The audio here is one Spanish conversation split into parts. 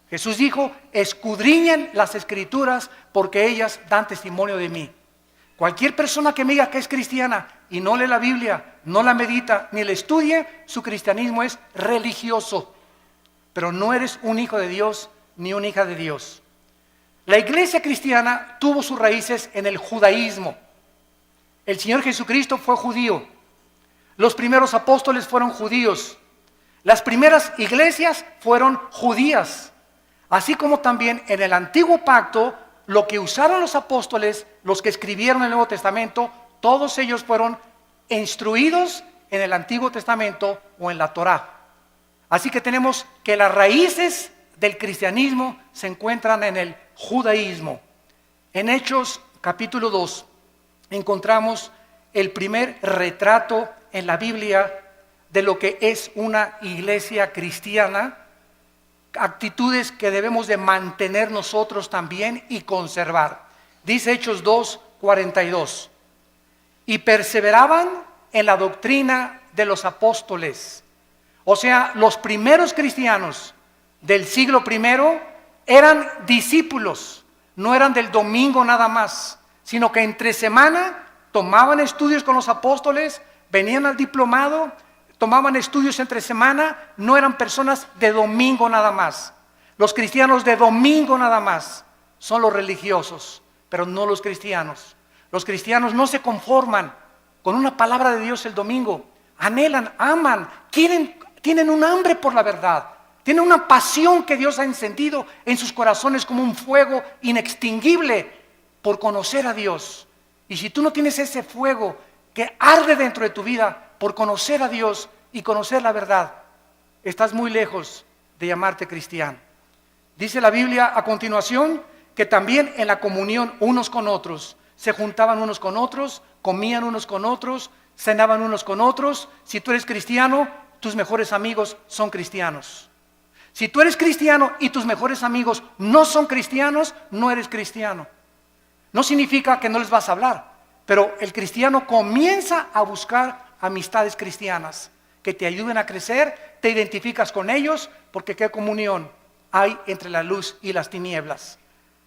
Jesús dijo: escudriñen las Escrituras porque ellas dan testimonio de mí. Cualquier persona que me diga que es cristiana y no lee la Biblia, no la medita, ni la estudie, su cristianismo es religioso. Pero no eres un hijo de Dios ni una hija de Dios. La iglesia cristiana tuvo sus raíces en el judaísmo. El Señor Jesucristo fue judío. Los primeros apóstoles fueron judíos. Las primeras iglesias fueron judías. Así como también en el antiguo pacto, lo que usaron los apóstoles, los que escribieron el Nuevo Testamento, todos ellos fueron instruidos en el Antiguo Testamento o en la Torá. Así que tenemos que las raíces del cristianismo se encuentran en el judaísmo. En Hechos capítulo 2 encontramos el primer retrato en la Biblia de lo que es una iglesia cristiana, actitudes que debemos de mantener nosotros también y conservar. Dice Hechos 2:42: y perseveraban en la doctrina de los apóstoles. O sea, los primeros cristianos del siglo I eran discípulos, no eran del domingo nada más, sino que entre semana tomaban estudios con los apóstoles, venían al diplomado, tomaban estudios entre semana, no eran personas de domingo nada más. Los cristianos de domingo nada más son los religiosos, pero no los cristianos. Los cristianos no se conforman con una palabra de Dios el domingo, anhelan, aman, tienen un hambre por la verdad, tienen una pasión que Dios ha encendido en sus corazones como un fuego inextinguible por conocer a Dios. Y si tú no tienes ese fuego que arde dentro de tu vida por conocer a Dios y conocer la verdad, estás muy lejos de llamarte cristiano. Dice la Biblia a continuación que también en la comunión unos con otros, se juntaban unos con otros, comían unos con otros, cenaban unos con otros. Si tú eres cristiano, tus mejores amigos son cristianos. Si tú eres cristiano y tus mejores amigos no son cristianos, no eres cristiano. No significa que no les vas a hablar, pero el cristiano comienza a buscar amistades cristianas que te ayuden a crecer, te identificas con ellos, porque qué comunión hay entre la luz y las tinieblas.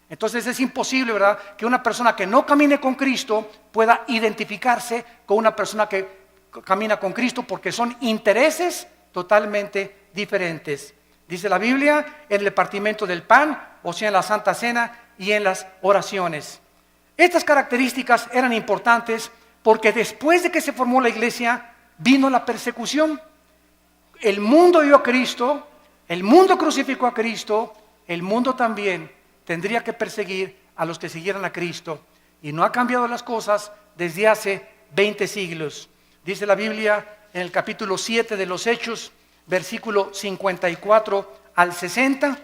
Entonces es imposible, ¿verdad?, que una persona que no camine con Cristo pueda identificarse con una persona que camina con Cristo, porque son intereses totalmente diferentes. Dice la Biblia, en el repartimiento del pan, o sea, en la Santa Cena y en las oraciones. Estas características eran importantes porque después de que se formó la iglesia, vino la persecución. El mundo dio a Cristo, el mundo crucificó a Cristo, el mundo también tendría que perseguir a los que siguieran a Cristo. Y no ha cambiado las cosas desde hace 20 siglos. Dice la Biblia en el capítulo 7 de los Hechos, versículo 54 al 60.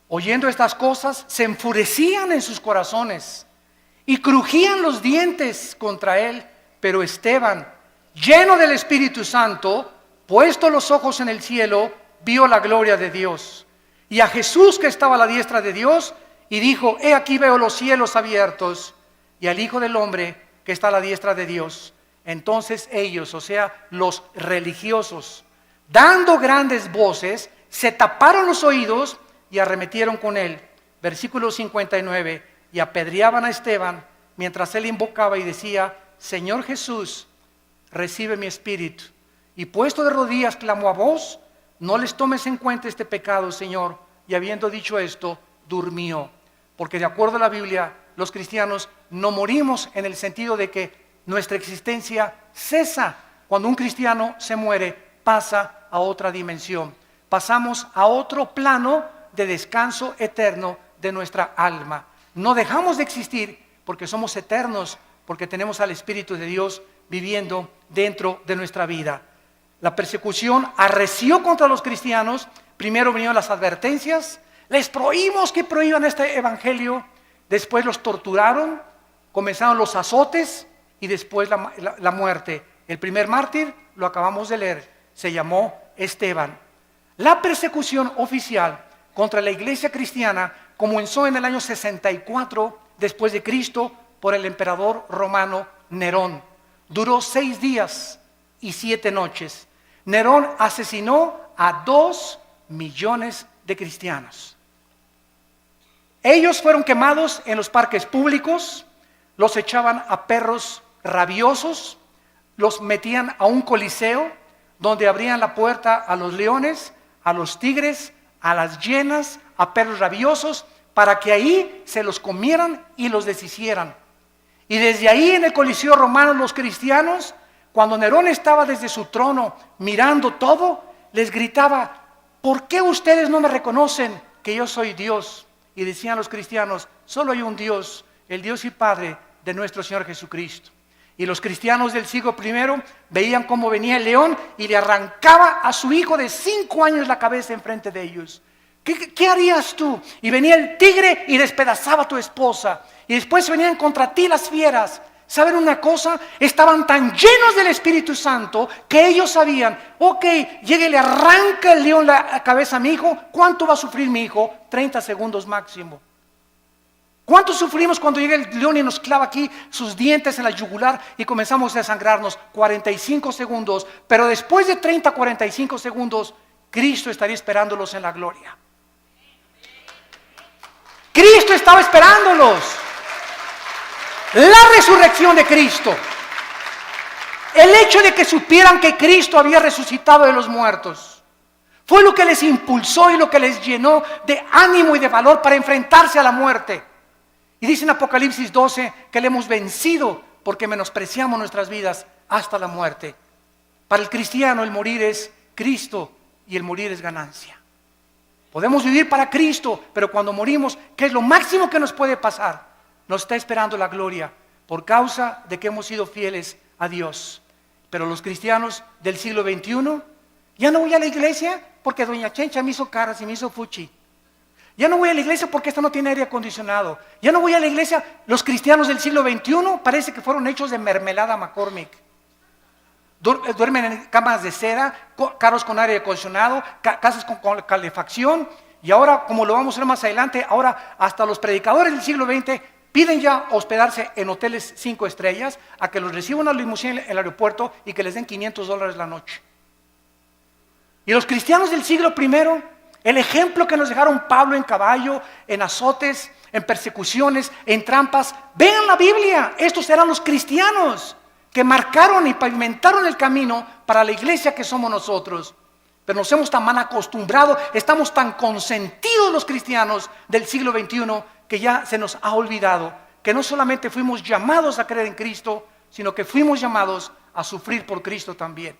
Oyendo estas cosas, se enfurecían en sus corazones y crujían los dientes contra él. Pero Esteban, lleno del Espíritu Santo, puesto los ojos en el cielo, vio la gloria de Dios y a Jesús que estaba a la diestra de Dios, y dijo: he aquí veo los cielos abiertos y al Hijo del Hombre que está a la diestra de Dios. Entonces ellos, o sea, los religiosos, dando grandes voces, se taparon los oídos y arremetieron con él. Versículo 59, y apedreaban a Esteban mientras él invocaba y decía: Señor Jesús, recibe mi espíritu. Y puesto de rodillas clamó a voz: no les tomes en cuenta este pecado, Señor. Y habiendo dicho esto, durmió. Porque de acuerdo a la Biblia, los cristianos no morimos en el sentido de que nuestra existencia cesa. Cuando un cristiano se muere, pasa a otra dimensión. Pasamos a otro plano de descanso eterno de nuestra alma. No dejamos de existir porque somos eternos, porque tenemos al Espíritu de Dios viviendo dentro de nuestra vida. La persecución arreció contra los cristianos. Primero vinieron las advertencias, les prohibimos que prohíban este evangelio. Después los torturaron, comenzaron los azotes y después la muerte. El primer mártir, lo acabamos de leer, se llamó Esteban. La persecución oficial contra la iglesia cristiana comenzó en el año 64 después de Cristo por el emperador romano Nerón. Duró 6 días y 7 noches. Nerón asesinó a 2 millones de cristianos. Ellos fueron quemados en los parques públicos, los echaban a perros rabiosos, los metían a un coliseo donde abrían la puerta a los leones, a los tigres, a las hienas, a perros rabiosos, para que ahí se los comieran y los deshicieran. Y desde ahí en el Coliseo Romano los cristianos, cuando Nerón estaba desde su trono mirando todo, les gritaba: ¿por qué ustedes no me reconocen que yo soy Dios? Y decían los cristianos: solo hay un Dios, el Dios y Padre de nuestro Señor Jesucristo. Y los cristianos del siglo I veían cómo venía el león y le arrancaba a su hijo de 5 años la cabeza enfrente de ellos. ¿Qué harías tú? Y venía el tigre y despedazaba a tu esposa. Y después venían contra ti las fieras. ¿Saben una cosa? Estaban tan llenos del Espíritu Santo que ellos sabían: ok, llega y le arranca el león la cabeza a mi hijo. ¿Cuánto va a sufrir mi hijo? 30 segundos máximo. ¿Cuánto sufrimos cuando llega el león y nos clava aquí sus dientes en la yugular y comenzamos a desangrarnos? 45 segundos. Pero después de 30, 45 segundos, Cristo estaría esperándolos en la gloria. Cristo estaba esperándolos. La resurrección de Cristo, el hecho de que supieran que Cristo había resucitado de los muertos, fue lo que les impulsó y lo que les llenó de ánimo y de valor para enfrentarse a la muerte. Y dice en Apocalipsis 12 que le hemos vencido porque menospreciamos nuestras vidas hasta la muerte. Para el cristiano el morir es Cristo y el morir es ganancia. Podemos vivir para Cristo, pero cuando morimos, ¿qué es lo máximo que nos puede pasar? Nos está esperando la gloria por causa de que hemos sido fieles a Dios. Pero los cristianos del siglo XXI, ya no voy a la iglesia porque doña Chencha me hizo caras y me hizo fuchi. Ya no voy a la iglesia porque esta no tiene aire acondicionado. Ya no voy a la iglesia. Los cristianos del siglo XXI parece que fueron hechos de mermelada McCormick. Duermen en camas de seda, carros con aire acondicionado, casas con calefacción. Y ahora, como lo vamos a ver más adelante, ahora hasta los predicadores del siglo XX piden ya hospedarse en hoteles 5 estrellas, a que los reciba una limusina en el aeropuerto y que les den $500 la noche. Y los cristianos del siglo I, el ejemplo que nos dejaron Pablo en caballo, en azotes, en persecuciones, en trampas. Vean la Biblia, estos eran los cristianos que marcaron y pavimentaron el camino para la iglesia que somos nosotros. Pero nos hemos tan mal acostumbrado, estamos tan consentidos los cristianos del siglo XXI que ya se nos ha olvidado que no solamente fuimos llamados a creer en Cristo, sino que fuimos llamados a sufrir por Cristo también.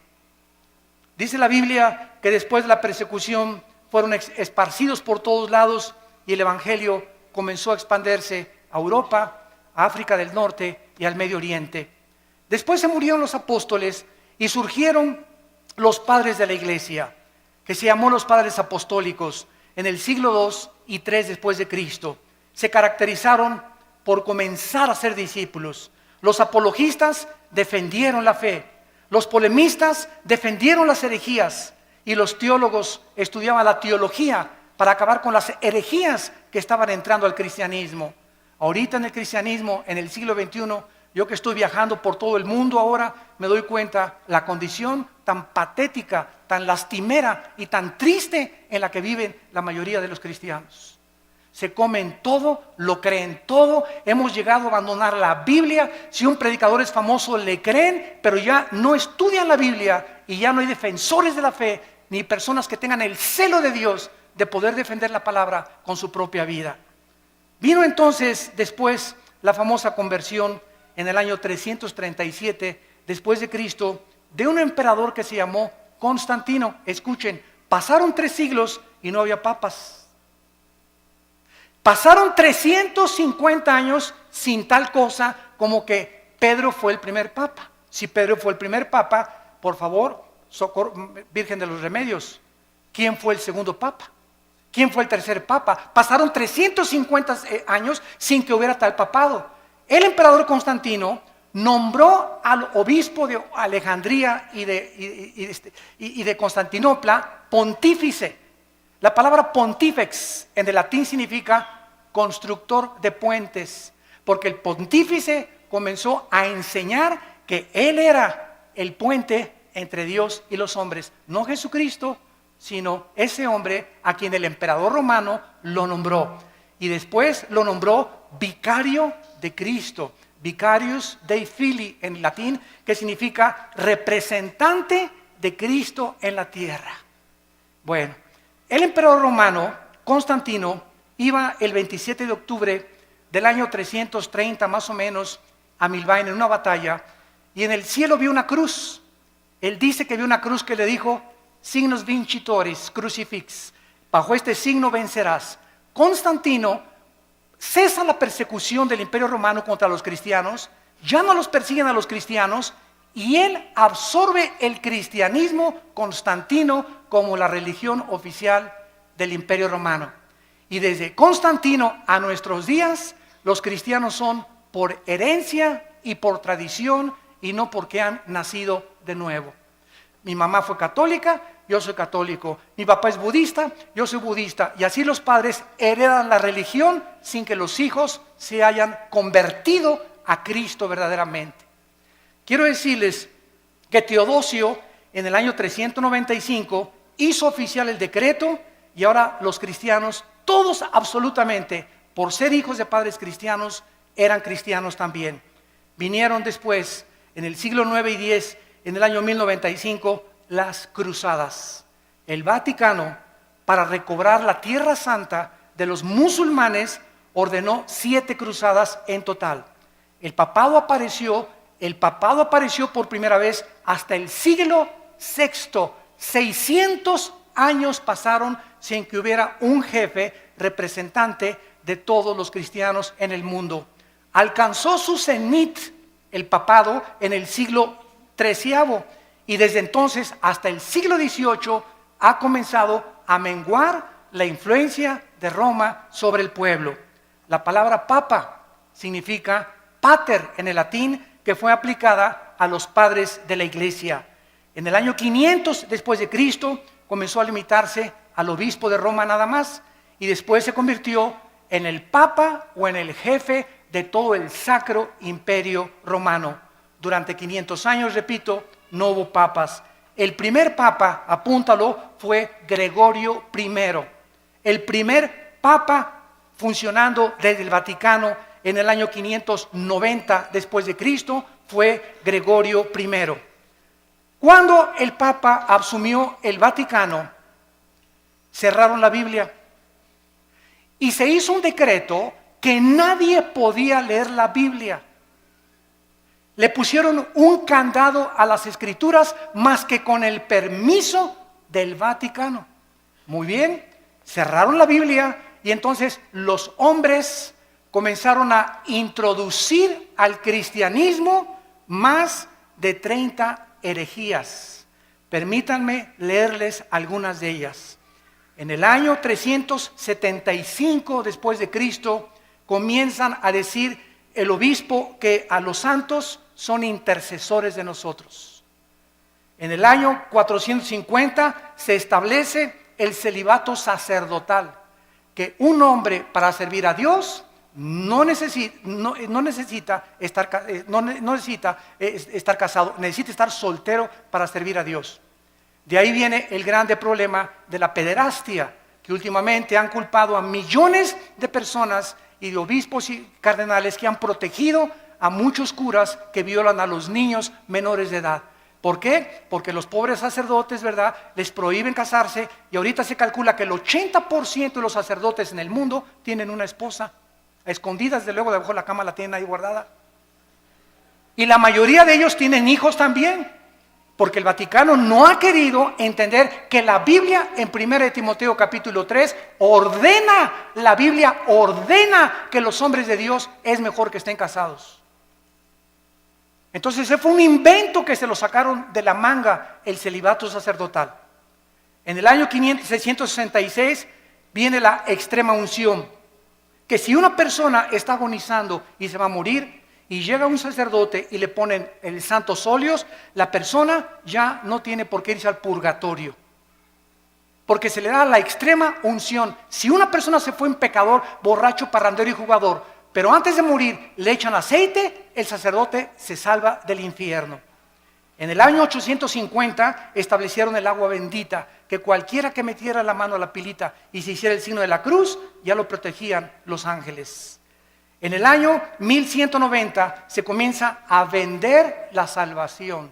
Dice la Biblia que después de la persecución fueron esparcidos por todos lados y el evangelio comenzó a expandirse a Europa, a África del Norte y al Medio Oriente. Después se murieron los apóstoles y surgieron los padres de la iglesia, que se llamó los padres apostólicos en el siglo II y III después de Cristo. Se caracterizaron por comenzar a ser discípulos. Los apologistas defendieron la fe, los polemistas defendieron las herejías y los teólogos estudiaban la teología para acabar con las herejías que estaban entrando al cristianismo. Ahorita en el cristianismo, en el siglo XXI, yo que estoy viajando por todo el mundo ahora, me doy cuenta la condición tan patética, tan lastimera y tan triste en la que viven la mayoría de los cristianos. Se comen todo, lo creen todo, hemos llegado a abandonar la Biblia. Si un predicador es famoso le creen, pero ya no estudian la Biblia y ya no hay defensores de la fe, ni personas que tengan el celo de Dios de poder defender la palabra con su propia vida. Vino entonces después la famosa conversión en el año 337 después de Cristo de un emperador que se llamó Constantino. Escuchen, pasaron 3 siglos y no había papas. Pasaron 350 años sin tal cosa como que Pedro fue el primer papa. Si Pedro fue el primer papa, por favor, Virgen de los Remedios, ¿quién fue el segundo papa? ¿Quién fue el tercer papa? Pasaron 350 años sin que hubiera tal papado. El emperador Constantino nombró al obispo de Alejandría y de Constantinopla pontífice. La palabra pontífex en el latín significa constructor de puentes, porque el pontífice comenzó a enseñar que él era el puente entre Dios y los hombres, no Jesucristo, sino ese hombre a quien el emperador romano lo nombró. Y después lo nombró vicario de Cristo, vicarius Dei Filii en latín, que significa representante de Cristo en la tierra. Bueno, el emperador romano, Constantino, iba el 27 de octubre del año 330 más o menos a Milvain en una batalla, y en el cielo vio una cruz. Él dice que vio una cruz que le dijo, signos vincitoris crucifix, bajo este signo vencerás. Constantino cesa la persecución del Imperio Romano contra los cristianos, ya no los persiguen a los cristianos, y él absorbe el cristianismo constantino como la religión oficial del Imperio Romano. Y desde Constantino a nuestros días, los cristianos son por herencia y por tradición y no porque han nacido de nuevo. Mi mamá fue católica, yo soy católico. Mi papá es budista, yo soy budista. Y así los padres heredan la religión sin que los hijos se hayan convertido a Cristo verdaderamente. Quiero decirles que Teodosio en el año 395 hizo oficial el decreto y ahora los cristianos, todos absolutamente, por ser hijos de padres cristianos, eran cristianos también. Vinieron después, en el siglo 9 y 10, en el año 1095, las cruzadas. El Vaticano, para recobrar la Tierra Santa de los musulmanes, ordenó 7 cruzadas en total. El papado apareció por primera vez hasta el siglo VI. 600 años pasaron sin que hubiera un jefe representante de todos los cristianos en el mundo. Alcanzó su cenit el papado en el siglo XIII y desde entonces hasta el siglo XVIII ha comenzado a menguar la influencia de Roma sobre el pueblo. La palabra papa significa pater en el latín, que fue aplicada a los padres de la iglesia. En el año 500 después de Cristo comenzó a limitarse al obispo de Roma nada más y después se convirtió en el papa o en el jefe de todo el sacro imperio romano. Durante 500 años, repito, no hubo papas. El primer papa, apúntalo, fue Gregorio I. El primer papa funcionando desde el Vaticano en el año 590 después de Cristo fue Gregorio I. Cuando el papa asumió el Vaticano, cerraron la Biblia y se hizo un decreto que nadie podía leer la Biblia. Le pusieron un candado a las escrituras más que con el permiso del Vaticano. Muy bien, cerraron la Biblia y entonces los hombres comenzaron a introducir al cristianismo más de 30 herejías. Permítanme leerles algunas de ellas. En el año 375 después de Cristo comienzan a decir el obispo que a los santos son intercesores de nosotros. En el año 450 se establece el celibato sacerdotal, que un hombre para servir a Dios no necesita estar casado, necesita estar soltero para servir a Dios. De ahí viene el grande problema de la pederastia, que últimamente han culpado a millones de personas y de obispos y cardenales que han protegido a muchos curas que violan a los niños menores de edad. ¿Por qué? Porque los pobres sacerdotes, ¿verdad?, les prohíben casarse y ahorita se calcula que el 80% de los sacerdotes en el mundo tienen una esposa. A escondidas, desde luego, debajo de la cama la tienen ahí guardada. Y la mayoría de ellos tienen hijos también, porque el Vaticano no ha querido entender que la Biblia en 1 Timoteo capítulo 3 la Biblia ordena que los hombres de Dios es mejor que estén casados. Entonces ese fue un invento que se lo sacaron de la manga, el celibato sacerdotal. En el año 666 viene la extrema unción, que si una persona está agonizando y se va a morir y llega un sacerdote y le ponen el santos óleos, la persona ya no tiene por qué irse al purgatorio, porque se le da la extrema unción. Si una persona se fue en pecador, borracho, parrandero y jugador, pero antes de morir le echan aceite, el sacerdote se salva del infierno. En el año 850 establecieron el agua bendita, que cualquiera que metiera la mano a la pilita y se hiciera el signo de la cruz, ya lo protegían los ángeles. En el año 1190 se comienza a vender la salvación,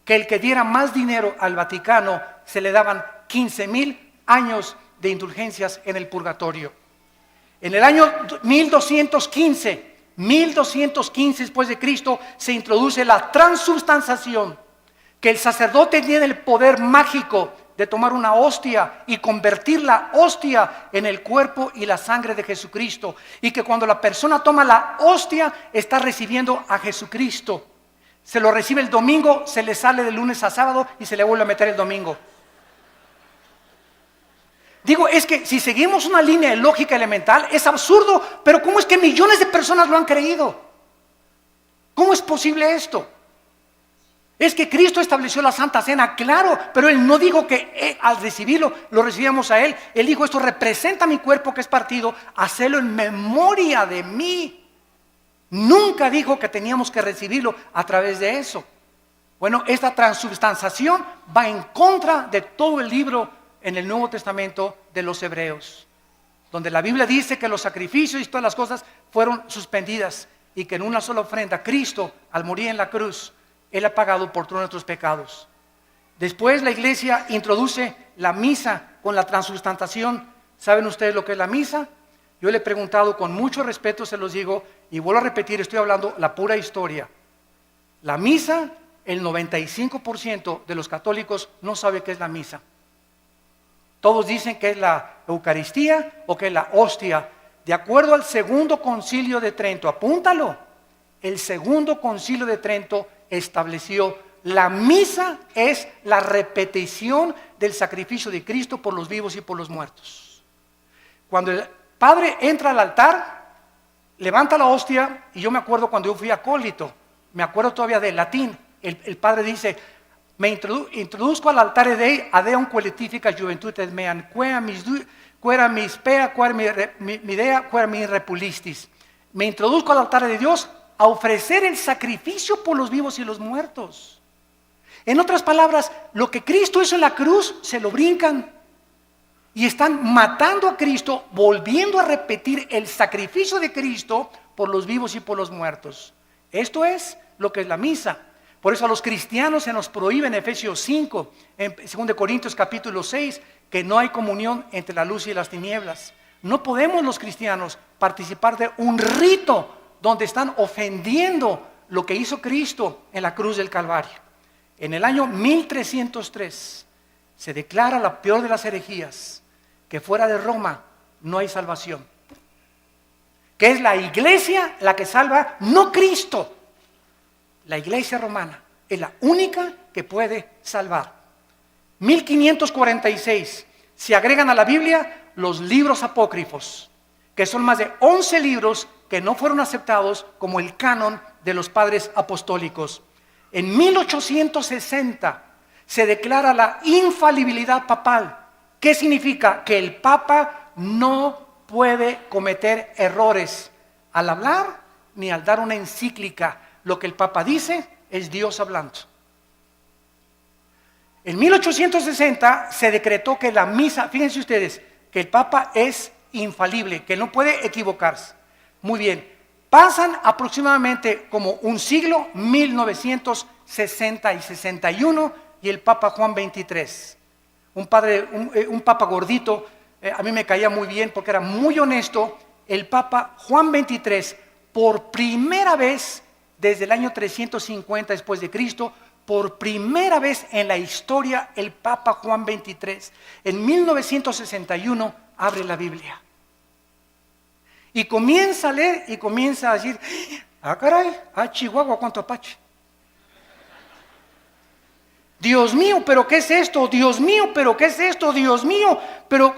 que el que diera más dinero al Vaticano se le daban 15,000 años de indulgencias en el purgatorio. En el año 1215 después de Cristo, se introduce la transubstanciación, que el sacerdote tiene el poder mágico de tomar una hostia y convertir la hostia en el cuerpo y la sangre de Jesucristo, y que cuando la persona toma la hostia está recibiendo a Jesucristo. Se lo recibe el domingo, se le sale de lunes a sábado y se le vuelve a meter el domingo. Digo, es que si seguimos una línea de lógica elemental es absurdo, pero ¿cómo es que millones de personas lo han creído? ¿Cómo es posible esto? Es que Cristo estableció la Santa Cena, claro, pero Él no dijo que al recibirlo lo recibíamos a Él. Él dijo, esto representa mi cuerpo que es partido, hacelo en memoria de mí. Nunca dijo que teníamos que recibirlo a través de eso. Bueno, esta transubstanciación va en contra de todo el libro en el Nuevo Testamento de los Hebreos, donde la Biblia dice que los sacrificios y todas las cosas fueron suspendidas y que en una sola ofrenda Cristo, al morir en la cruz, Él ha pagado por todos nuestros pecados. Después la iglesia introduce la misa con la transubstanciación. ¿Saben ustedes lo que es la misa? Yo le he preguntado con mucho respeto, se los digo, y vuelvo a repetir, estoy hablando la pura historia. La misa, el 95% de los católicos no sabe qué es la misa. Todos dicen que es la Eucaristía o que es la hostia. De acuerdo al Segundo Concilio de Trento, apúntalo, el Segundo Concilio de Trento estableció la misa es la repetición del sacrificio de Cristo por los vivos y por los muertos. Cuando el Padre entra al altar, levanta la hostia, y yo me acuerdo cuando yo fui acólito, me acuerdo todavía del latín, el Padre dice, me introduzco al altar Dei, adeum qualifica juventutes meam, quera mis pea, quera mi idea, quera mi repulistis. Me introduzco al altar de Dios a ofrecer el sacrificio por los vivos y los muertos. En otras palabras, lo que Cristo hizo en la cruz, se lo brincan. Y están matando a Cristo, volviendo a repetir el sacrificio de Cristo por los vivos y por los muertos. Esto es lo que es la misa. Por eso a los cristianos se nos prohíbe en Efesios 5, en 2 Corintios capítulo 6, que no hay comunión entre la luz y las tinieblas. No podemos los cristianos participar de un rito donde están ofendiendo lo que hizo Cristo en la cruz del Calvario. En el año 1303 se declara la peor de las herejías, que fuera de Roma no hay salvación. Que es la iglesia la que salva, no Cristo. La iglesia romana es la única que puede salvar. 1546 se agregan a la Biblia los libros apócrifos, que son más de 11 libros que no fueron aceptados como el canon de los padres apostólicos. En 1860 se declara la infalibilidad papal. ¿Qué significa? Que el Papa no puede cometer errores al hablar ni al dar una encíclica. Lo que el Papa dice es Dios hablando. En 1860 se decretó que la misa, fíjense ustedes, que el Papa es infalible, que no puede equivocarse. Muy bien, pasan aproximadamente como un siglo, 1960 y 61, y el Papa Juan XXIII, un Papa gordito, a mí me caía muy bien porque era muy honesto. El Papa Juan XXIII, por primera vez desde el año 350 después de Cristo, por primera vez en la historia, el Papa Juan XXIII, en 1961, abre la Biblia. Y comienza a leer y comienza a decir, ah caray, ah Chihuahua, cuánto apache. Dios mío, pero ¿qué es esto? Dios mío, pero ¿qué es esto? Dios mío, pero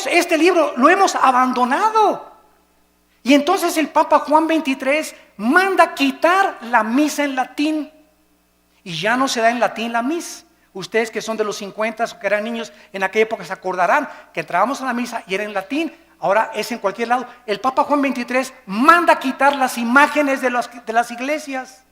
este libro lo hemos abandonado. Y entonces el Papa Juan XXIII manda quitar la misa en latín. Y ya no se da en latín la misa. Ustedes que son de los 50 o que eran niños en aquella época se acordarán que entrábamos a la misa y era en latín. Ahora es en cualquier lado. El Papa Juan XXIII manda quitar las imágenes de las iglesias.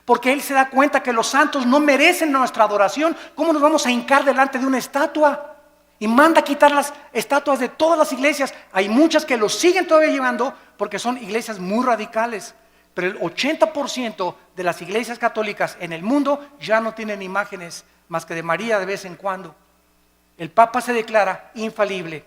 Porque Él se da cuenta que los santos no merecen nuestra adoración. ¿Cómo nos vamos a hincar delante de una estatua? Y manda quitar las estatuas de todas las iglesias. Hay muchas que los siguen todavía llevando porque son iglesias muy radicales. Pero el 80% de las iglesias católicas en el mundo ya no tienen imágenes más que de María de vez en cuando. El Papa se declara infalible.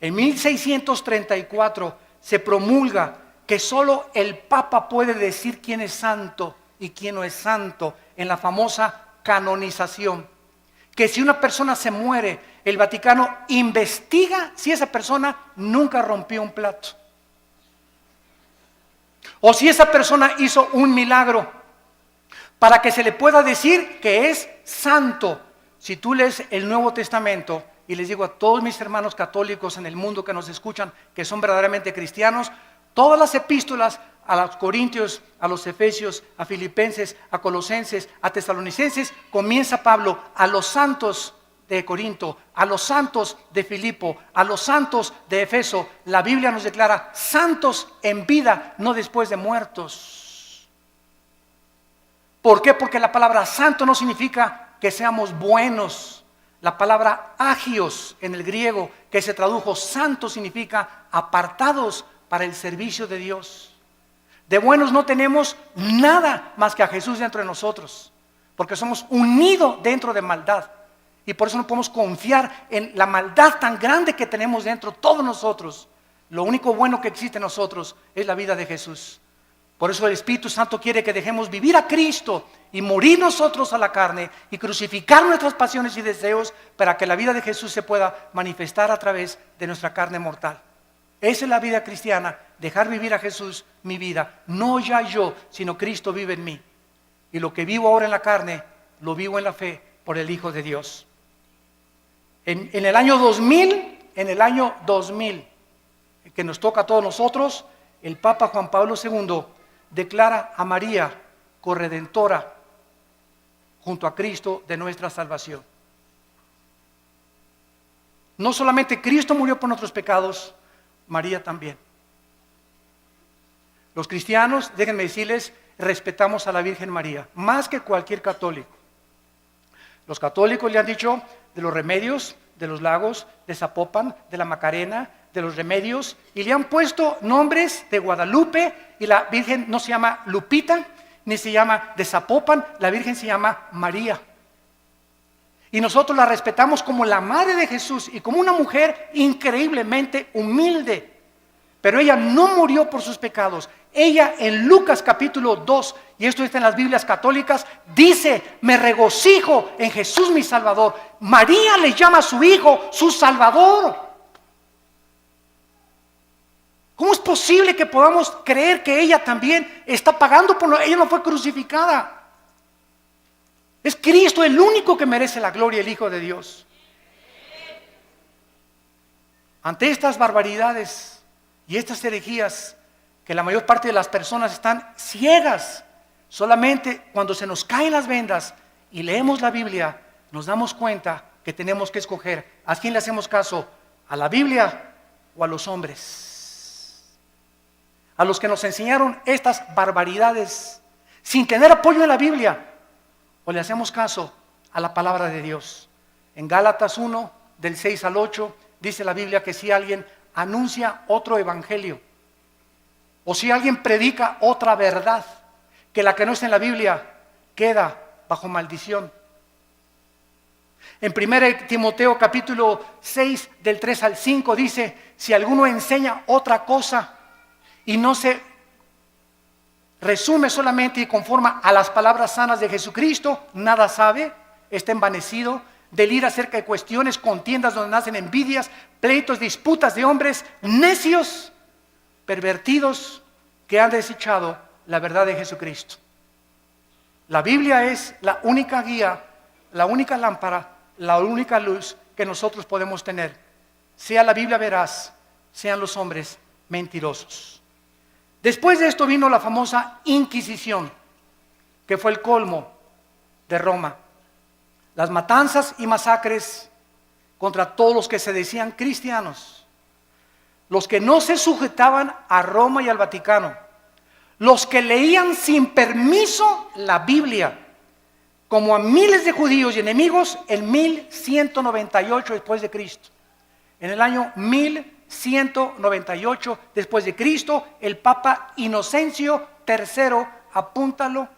En 1634 se promulga que solo el Papa puede decir quién es santo y quién no es santo en la famosa canonización. Que si una persona se muere, el Vaticano investiga si esa persona nunca rompió un plato. O si esa persona hizo un milagro, para que se le pueda decir que es santo. Si tú lees el Nuevo Testamento, y les digo a todos mis hermanos católicos en el mundo que nos escuchan, que son verdaderamente cristianos, todas las epístolas a los Corintios, a los Efesios, a Filipenses, a Colosenses, a Tesalonicenses, comienza Pablo a los santos de Corinto, a los santos de Filipo, a los santos de Efeso. La Biblia nos declara santos en vida, no después de muertos. ¿Por qué? Porque la palabra santo no significa que seamos buenos. La palabra agios en el griego, que se tradujo santo, significa apartados para el servicio de Dios. De buenos no tenemos nada más que a Jesús dentro de nosotros, porque somos unidos dentro de maldad. Y por eso no podemos confiar en la maldad tan grande que tenemos dentro todos nosotros. Lo único bueno que existe en nosotros es la vida de Jesús. Por eso el Espíritu Santo quiere que dejemos vivir a Cristo y morir nosotros a la carne y crucificar nuestras pasiones y deseos para que la vida de Jesús se pueda manifestar a través de nuestra carne mortal. Esa es la vida cristiana, dejar vivir a Jesús mi vida. No ya yo, sino Cristo vive en mí. Y lo que vivo ahora en la carne, lo vivo en la fe por el Hijo de Dios. En el año 2000, que nos toca a todos nosotros, el Papa Juan Pablo II declara a María corredentora junto a Cristo de nuestra salvación. No solamente Cristo murió por nuestros pecados, María también. Los cristianos, déjenme decirles, respetamos a la Virgen María, más que cualquier católico. Los católicos le han dicho de los remedios, de los lagos, de Zapopan, de la Macarena, de los remedios, y le han puesto nombres de Guadalupe, y la Virgen no se llama Lupita, ni se llama de Zapopan, la Virgen se llama María. Y nosotros la respetamos como la madre de Jesús y como una mujer increíblemente humilde. Pero ella no murió por sus pecados. Ella en Lucas capítulo 2, y esto está en las Biblias católicas, dice: me regocijo en Jesús mi Salvador. María le llama a su hijo su Salvador. ¿Cómo es posible que podamos creer que ella también está pagando por ella no fue crucificada? Es Cristo el único que merece la gloria, el Hijo de Dios. Ante estas barbaridades y estas herejías, que la mayor parte de las personas están ciegas, solamente cuando se nos caen las vendas y leemos la Biblia, nos damos cuenta que tenemos que escoger a quién le hacemos caso, a la Biblia o a los hombres, a los que nos enseñaron estas barbaridades sin tener apoyo en la Biblia, o le hacemos caso a la palabra de Dios. En Gálatas 1, del 6 al 8, dice la Biblia que si alguien anuncia otro evangelio, o si alguien predica otra verdad que la que no está en la Biblia, queda bajo maldición. En 1 Timoteo capítulo 6, del 3 al 5 dice: si alguno enseña otra cosa y no se resume solamente y conforma a las palabras sanas de Jesucristo, nada sabe, está envanecido, delira acerca de cuestiones, contiendas donde nacen envidias, pleitos, disputas de hombres necios, pervertidos, que han desechado la verdad de Jesucristo. La Biblia es la única guía, la única lámpara, la única luz que nosotros podemos tener. Sea la Biblia veraz, sean los hombres mentirosos. Después de esto vino la famosa Inquisición, que fue el colmo de Roma. Las matanzas y masacres contra todos los que se decían cristianos, los que no se sujetaban a Roma y al Vaticano, los que leían sin permiso la Biblia, como a miles de judíos y enemigos en 1198 después de Cristo. En el año 1198 después de Cristo, el Papa Inocencio III, apúntalo,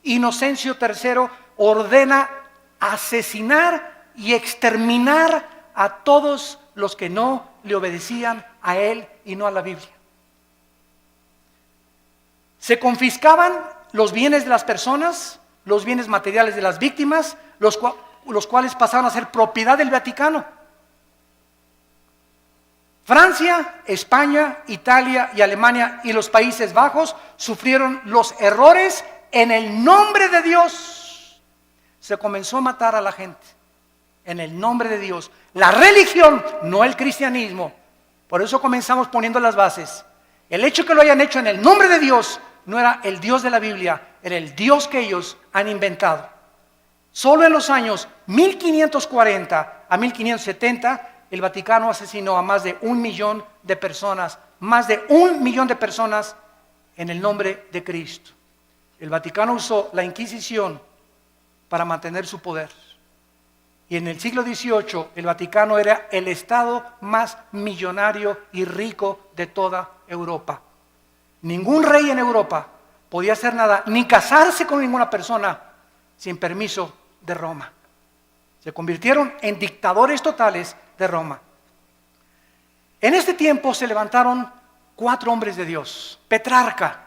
Inocencio III ordena asesinar y exterminar a todos los que no le obedecían a él y no a la Biblia. Se confiscaban los bienes de las personas, los bienes materiales de las víctimas, los cuales pasaron a ser propiedad del Vaticano. Francia, España, Italia y Alemania y los Países Bajos sufrieron los errores en el nombre de Dios. Se comenzó a matar a la gente en el nombre de Dios. La religión, no el cristianismo. Por eso comenzamos poniendo las bases. El hecho que lo hayan hecho en el nombre de Dios no era el Dios de la Biblia, era el Dios que ellos han inventado. Solo en los años 1540 a 1570, el Vaticano asesinó a más de 1 millón de personas, más de 1 millón de personas en el nombre de Cristo. El Vaticano usó la Inquisición para mantener su poder. Y en el siglo XVIII, el Vaticano era el estado más millonario y rico de toda Europa. Ningún rey en Europa podía hacer nada, ni casarse con ninguna persona sin permiso de Roma. Se convirtieron en dictadores totales de Roma. En este tiempo se levantaron 4 hombres de Dios. Petrarca,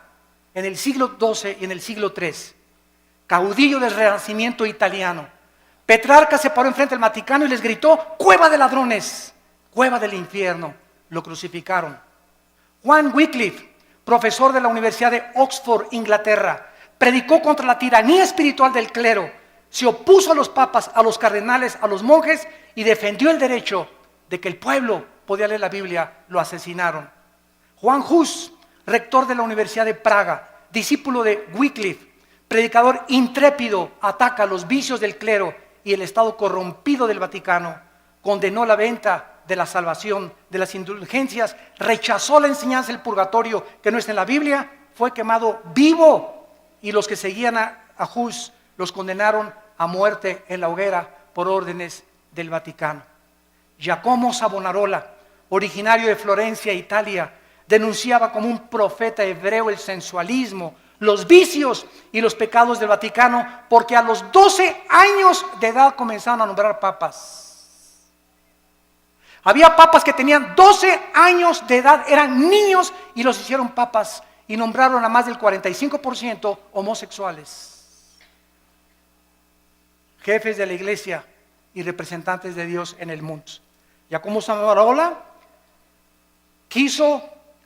en el siglo XII y en el siglo III, caudillo del Renacimiento italiano. Petrarca se paró enfrente del Vaticano y les gritó: cueva de ladrones, cueva del infierno. Lo crucificaron. Juan Wycliffe, profesor de la Universidad de Oxford, Inglaterra, predicó contra la tiranía espiritual del clero, se opuso a los papas, a los cardenales, a los monjes y defendió el derecho de que el pueblo podía leer la Biblia. Lo asesinaron. Juan Hus, rector de la Universidad de Praga, discípulo de Wycliffe, predicador intrépido, ataca los vicios del clero y el estado corrompido del Vaticano, condenó la venta de la salvación, de las indulgencias, rechazó la enseñanza del purgatorio que no está en la Biblia, fue quemado vivo, y los que seguían a Hus los condenaron a muerte en la hoguera por órdenes del Vaticano. Giacomo Savonarola, originario de Florencia, Italia, denunciaba como un profeta hebreo el sensualismo, los vicios y los pecados del Vaticano, porque a los 12 años de edad comenzaron a nombrar papas. Había papas que tenían 12 años de edad, eran niños y los hicieron papas y nombraron a más del 45% homosexuales. Jefes de la iglesia y representantes de Dios en el mundo. Giacomo Savonarola quiso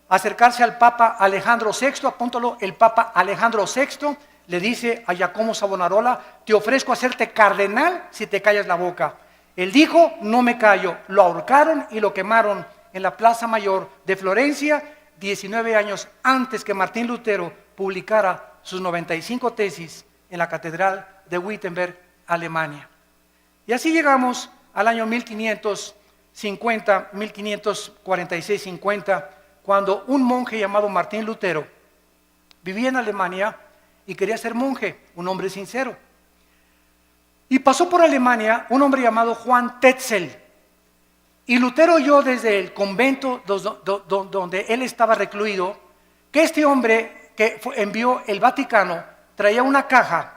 acercarse al Papa Alejandro VI, apúntalo, el Papa Alejandro VI le dice a Giacomo Savonarola: te ofrezco hacerte cardenal si te callas la boca. Él dijo: no me callo. Lo ahorcaron y lo quemaron en la Plaza Mayor de Florencia, 19 años antes que Martín Lutero publicara sus 95 tesis en la Catedral de Wittenberg, Alemania. Y así llegamos al año 1550, 1546-50, cuando un monje llamado Martín Lutero vivía en Alemania y quería ser monje, un hombre sincero. Y pasó por Alemania un hombre llamado Juan Tetzel. Y Lutero oyó desde el convento donde él estaba recluido que este hombre que envió el Vaticano traía una caja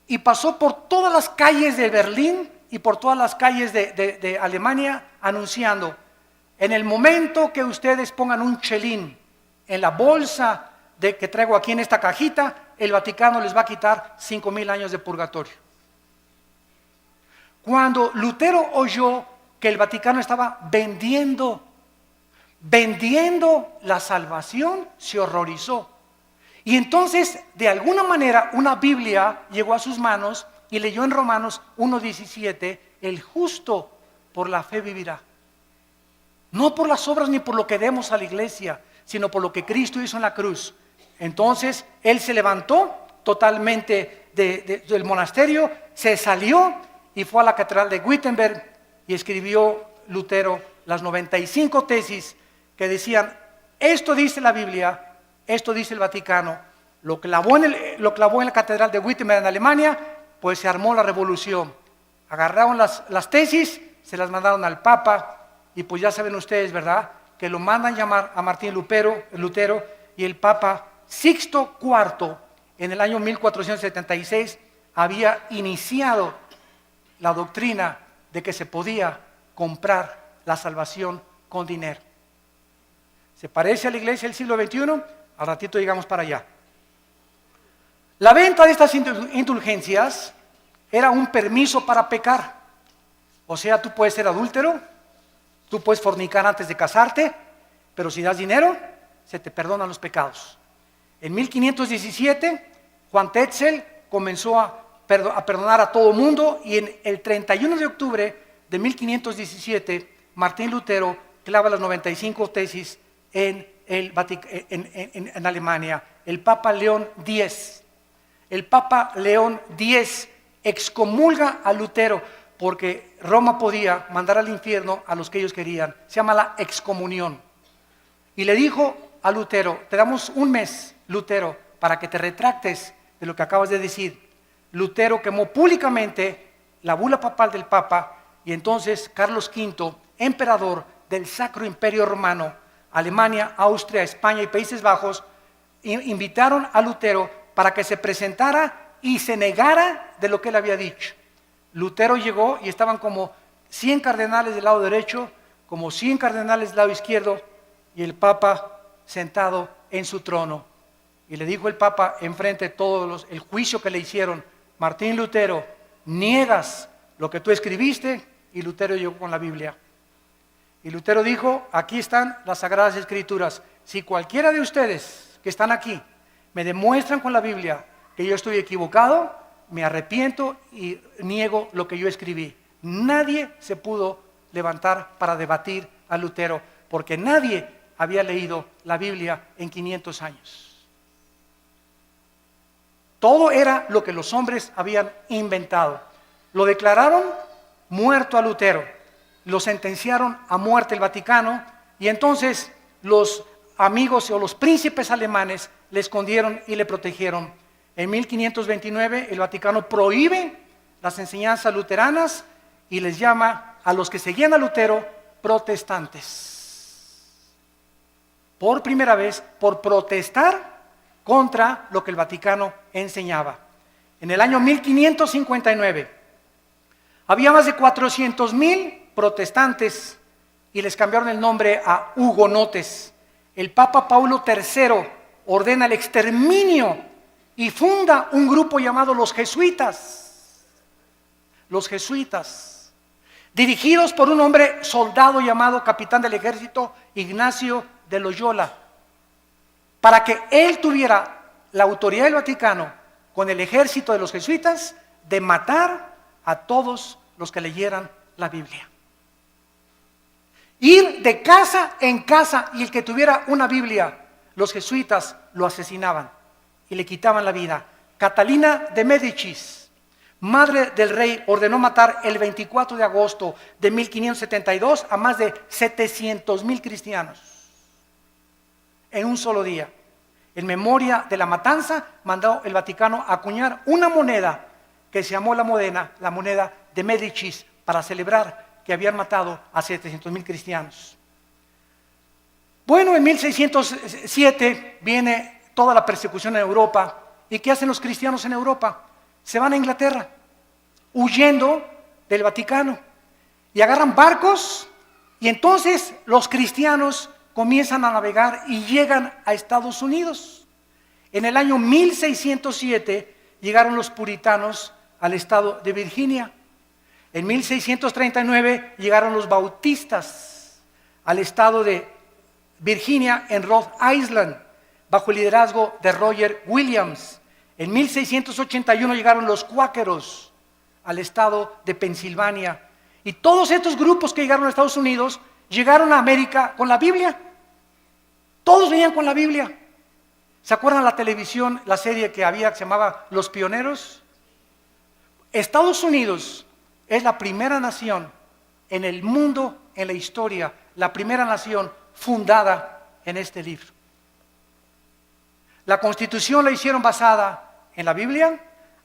y pasó por todas las calles de Berlín y por todas las calles de Alemania anunciando: en el momento que ustedes pongan un chelín en la bolsa que traigo aquí en esta cajita, el Vaticano les va a quitar 5,000 años de purgatorio. Cuando Lutero oyó que el Vaticano estaba vendiendo la salvación, se horrorizó. Y entonces, de alguna manera, una Biblia llegó a sus manos y leyó en Romanos 1:17: el justo por la fe vivirá. No por las obras ni por lo que demos a la iglesia, sino por lo que Cristo hizo en la cruz. Entonces, él se levantó totalmente del monasterio, se salió y fue a la catedral de Wittenberg y escribió Lutero las 95 tesis que decían: esto dice la Biblia, esto dice el Vaticano, lo clavó en la catedral de Wittenberg en Alemania, pues se armó la revolución. Agarraron las tesis, se las mandaron al Papa, y pues ya saben ustedes, ¿verdad?, que lo mandan llamar a Martín Lutero, y el Papa Sixto IV, en el año 1476, había iniciado la doctrina de que se podía comprar la salvación con dinero. ¿Se parece a la iglesia del siglo XXI? Al ratito llegamos para allá. La venta de estas indulgencias era un permiso para pecar. O sea, tú puedes ser adúltero, tú puedes fornicar antes de casarte, pero si das dinero, se te perdonan los pecados. En 1517, Juan Tetzel comenzó a perdonar a todo mundo, y en el 31 de octubre de 1517, Martín Lutero clava las 95 tesis en Alemania. El Papa León X excomulga a Lutero, porque Roma podía mandar al infierno a los que ellos querían. Se llama la excomunión. Y le dijo a Lutero: te damos un mes, Lutero, para que te retractes de lo que acabas de decir. Lutero quemó públicamente la bula papal del Papa, y entonces Carlos V, emperador del Sacro Imperio Romano, Alemania, Austria, España y Países Bajos, invitaron a Lutero para que se presentara y se negara de lo que él había dicho. Lutero llegó y estaban como 100 cardenales del lado derecho, como 100 cardenales del lado izquierdo, y el Papa sentado en su trono. Y le dijo el Papa, enfrente de todos el juicio que le hicieron: Martín Lutero, niegas lo que tú escribiste. Y Lutero llegó con la Biblia. Y Lutero dijo: aquí están las Sagradas Escrituras. Si cualquiera de ustedes que están aquí me demuestran con la Biblia que yo estoy equivocado, me arrepiento y niego lo que yo escribí. Nadie se pudo levantar para debatir a Lutero, porque nadie había leído la Biblia en 500 años. Todo era lo que los hombres habían inventado. Lo declararon muerto a Lutero, lo sentenciaron a muerte el Vaticano, y entonces los amigos o los príncipes alemanes le escondieron y le protegieron. En 1529 el Vaticano prohíbe las enseñanzas luteranas y les llama a los que seguían a Lutero protestantes. Por primera vez, por protestar contra lo que el Vaticano enseñaba. En el año 1559 había más de 400,000 protestantes y les cambiaron el nombre a hugonotes. El Papa Paulo III ordena el exterminio y funda un grupo llamado los jesuitas. Los jesuitas, dirigidos por un hombre soldado llamado capitán del ejército Ignacio de Loyola, para que él tuviera la autoridad del Vaticano con el ejército de los jesuitas de matar a todos los que leyeran la Biblia. Ir de casa en casa, y el que tuviera una Biblia, los jesuitas lo asesinaban y le quitaban la vida. Catalina de Médicis, madre del rey, ordenó matar el 24 de agosto de 1572 a más de 700,000 cristianos en un solo día. En memoria de la matanza, mandó el Vaticano a acuñar una moneda que se llamó la moneda de Médicis, para celebrar que habían matado a 700,000 cristianos. Bueno, en 1607 viene toda la persecución en Europa. ¿Y qué hacen los cristianos en Europa? Se van a Inglaterra, huyendo del Vaticano, y agarran barcos, y entonces los cristianos comienzan a navegar y llegan a Estados Unidos. En el año 1607 llegaron los puritanos al estado de Virginia. En 1639 llegaron los bautistas al estado de Virginia, en Rhode Island, bajo el liderazgo de Roger Williams. En 1681 llegaron los cuáqueros al estado de Pensilvania. Y todos estos grupos que llegaron a Estados Unidos llegaron a América con la Biblia. Todos venían con la Biblia. ¿Se acuerdan la televisión, la serie que había que se llamaba Los Pioneros? Estados Unidos es la primera nación en el mundo, en la historia, la primera nación fundada en este libro. La constitución la hicieron basada en la Biblia,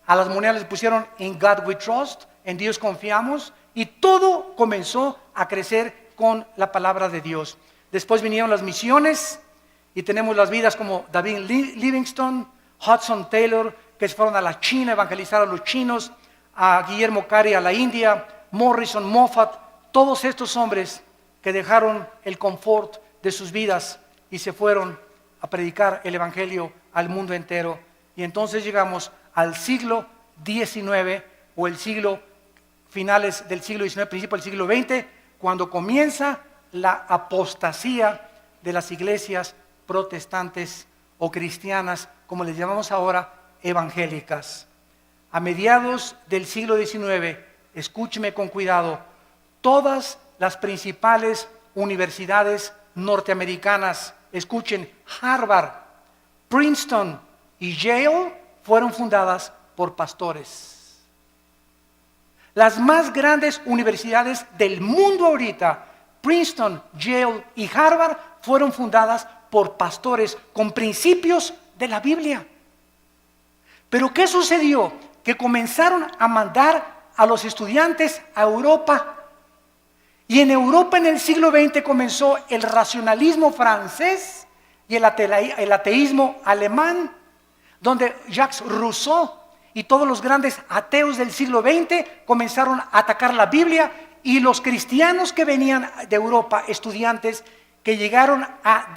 a las monedas les pusieron In God We Trust, en Dios confiamos, y todo comenzó a crecer con la palabra de Dios. Después vinieron las misiones y tenemos las vidas como David Livingstone, Hudson Taylor, que se fueron a la China a evangelizar a los chinos, a Guillermo Carey a la India, Morrison, Moffat, todos estos hombres que dejaron el confort de sus vidas y se fueron a predicar el evangelio al mundo entero. Y entonces llegamos al siglo XIX o el siglo finales del siglo XIX, principio del siglo XX, cuando comienza la apostasía de las iglesias protestantes o cristianas, como les llamamos ahora, evangélicas. A mediados del siglo XIX, escúcheme con cuidado, todas las principales universidades norteamericanas, escuchen, Harvard, Princeton y Yale fueron fundadas por pastores. Las más grandes universidades del mundo ahorita, Princeton, Yale y Harvard, fueron fundadas por pastores con principios de la Biblia. Pero ¿qué sucedió? Que comenzaron a mandar a los estudiantes a Europa. Y en Europa en el siglo XX comenzó el racionalismo francés y el ateísmo alemán, donde Jacques Rousseau y todos los grandes ateos del siglo XX comenzaron a atacar la Biblia, y los cristianos que venían de Europa, estudiantes que llegaron a